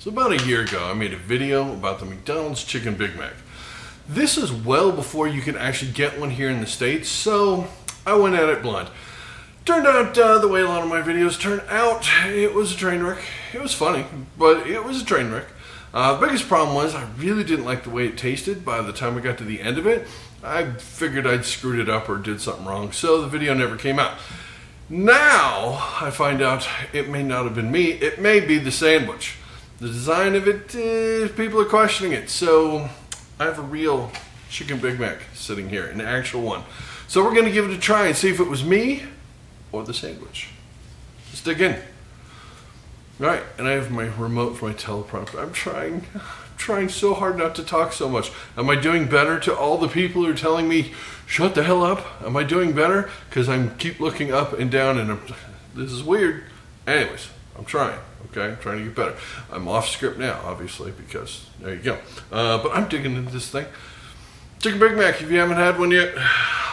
So about a year ago, I made a video about the McDonald's Chicken Bigmac. This is well before you can actually get one here in the States, so I went at it blind. Turned out the way a lot of my videos turn out, it was a train wreck. It was funny, but it was a train wreck. The biggest problem was I really didn't like the way it tasted. By the time I got to the end of it, I figured I'd screwed it up or did something wrong, so the video never came out. Now, I find out it may not have been me, it may be the sandwich. The design of it, people are questioning it, so I have a real Chicken Bigmac sitting here, an actual one. So we're going to give it a try and see if it was me or the sandwich. Let's dig in. Alright, and I have my remote for my teleprompter. I'm trying so hard not to talk so much. Am I doing better to all the people who are telling me, shut the hell up? Am I doing better? Because I keep looking up and down and this is weird. Anyways, I'm trying, okay? I'm trying to get better. I'm off script now, obviously, because there you go. But I'm digging into this thing. Chicken Bigmac, if you haven't had one yet,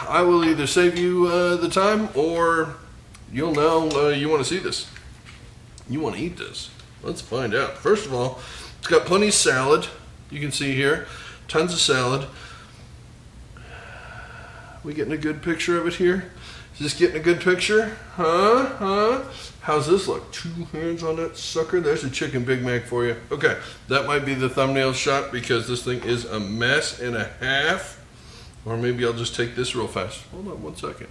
I will either save you the time or you'll know you want to see this. You want to eat this. Let's find out. First of all, it's got plenty of salad. You can see here, tons of salad. We getting a good picture of it here? Is this getting a good picture? Huh? How's this look? 2 hands on that sucker? There's a Chicken Bigmac for you. Okay, that might be the thumbnail shot because this thing is a mess and a half. Or maybe I'll just take this real fast. Hold on 1 second.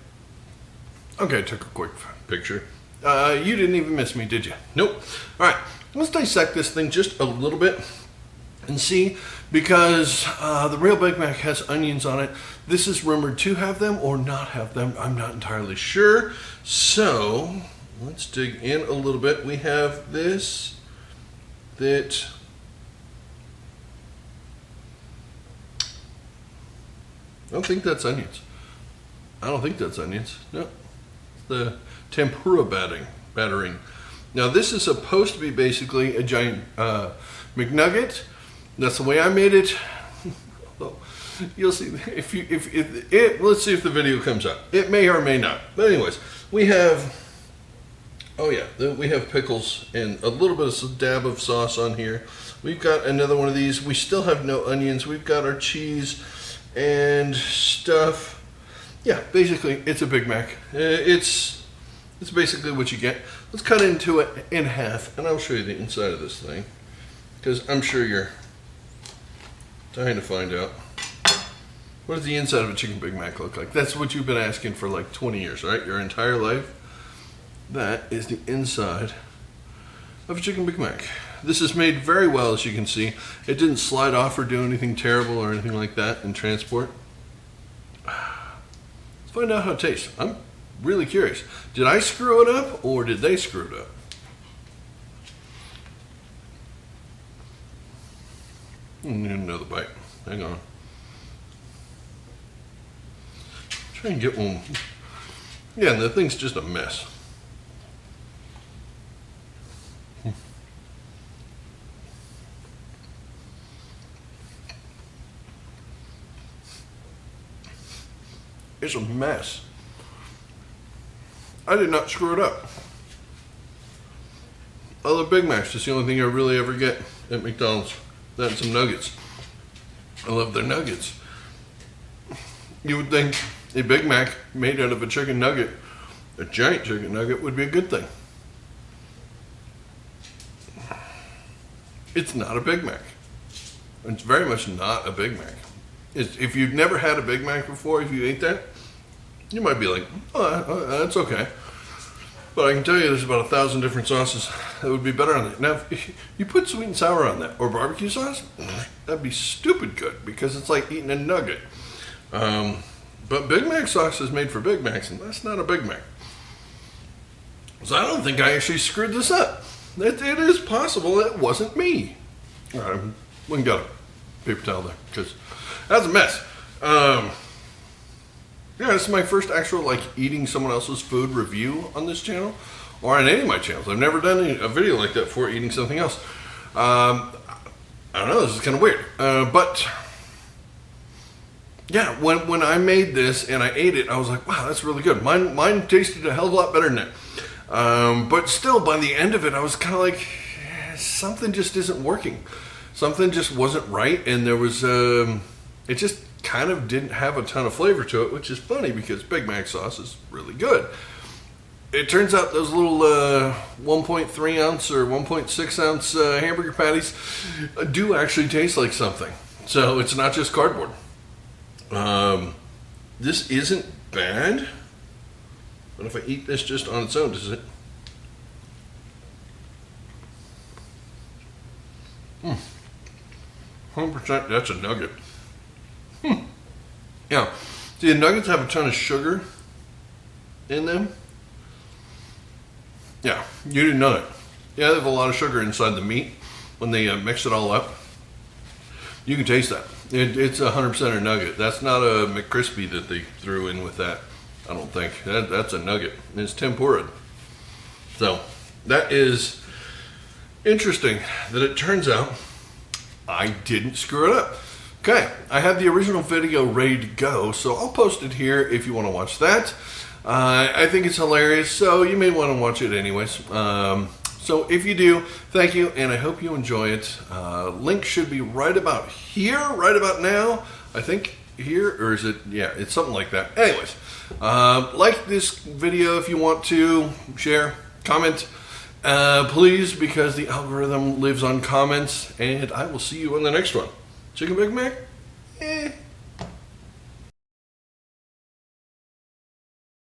Okay, I took a quick picture. You didn't even miss me, did you? Nope. All right, let's dissect this thing just a little bit and see, because the real Big Mac has onions on it. This is rumored to have them or not have them. I'm not entirely sure. So let's dig in a little bit. We have this that I don't think that's onions. I don't think that's onions. No, the tempura battering. Now this is supposed to be basically a giant McNugget. That's the way I made it. You'll see if let's see if the video comes out. It may or may not. But anyways, we have we have pickles and a little bit of dab of sauce on here. We've got another one of these. We still have no onions. We've got our cheese and stuff. Yeah, basically it's a Big Mac. It's basically what you get. Let's cut into it in half and I'll show you the inside of this thing, because I'm sure you're dying to find out. What does the inside of a Chicken Big Mac look like? That's what you've been asking for like 20 years, right? Your entire life. That is the inside of a Chicken Big Mac. This is made very well, as you can see. It didn't slide off or do anything terrible or anything like that in transport. Let's find out how it tastes. I'm really curious. Did I screw it up or did they screw it up? Another bite. Hang on. Try and get one. Yeah, and the thing's just a mess. It's a mess. I did not screw it up. Other Big Macs, that's the only thing I really ever get at McDonald's. That and some nuggets. I love their nuggets. You would think a Big Mac made out of a chicken nugget, a giant chicken nugget, would be a good thing. It's not a Big Mac. It's very much not a Big Mac. If you've never had a Big Mac before, if you ate that, you might be like, oh, that's okay. But I can tell you there's about 1,000 different sauces that would be better on it. Now, if you put sweet and sour on that, or barbecue sauce, that'd be stupid good, because it's like eating a nugget. But Big Mac sauce is made for Big Macs, and that's not a Big Mac. So I don't think I actually screwed this up. It is possible it wasn't me. All right, we can get a paper towel there, because that's a mess. Yeah, this is my first actual like eating someone else's food review on this channel, or on any of my channels. I've never done a video like that before, eating something else. I don't know, this is kind of weird. But yeah, when I made this and I ate it, I was like, wow, that's really good. Mine tasted a hell of a lot better than that. But still, by the end of it, I was kind of like, something just isn't working. Something just wasn't right, and there was, it just kind of didn't have a ton of flavor to it, which is funny because Big Mac sauce is really good. It turns out those little 1.3 ounce or 1.6 ounce hamburger patties do actually taste like something. So it's not just cardboard. This isn't bad, but if I eat this just on its own, does it? 100%, that's a nugget. Yeah, see, the nuggets have a ton of sugar in them. Yeah, you didn't know that. Yeah, they have a lot of sugar inside the meat when they mix it all up. You can taste that. It's 100% a nugget. That's not a McCrispy that they threw in with that. I don't think. That's a nugget. And it's tempura. So, that is interesting that it turns out I didn't screw it up. Okay, I have the original video ready to go, so I'll post it here if you want to watch that. I think it's hilarious, so you may want to watch it anyways. So if you do, thank you, and I hope you enjoy it. Link should be right about here, right about now. I think here, or is it? Yeah, it's something like that. Anyways, like this video if you want to, share, comment, please, because the algorithm lives on comments, and I will see you on the next one. Chicken Big Mac?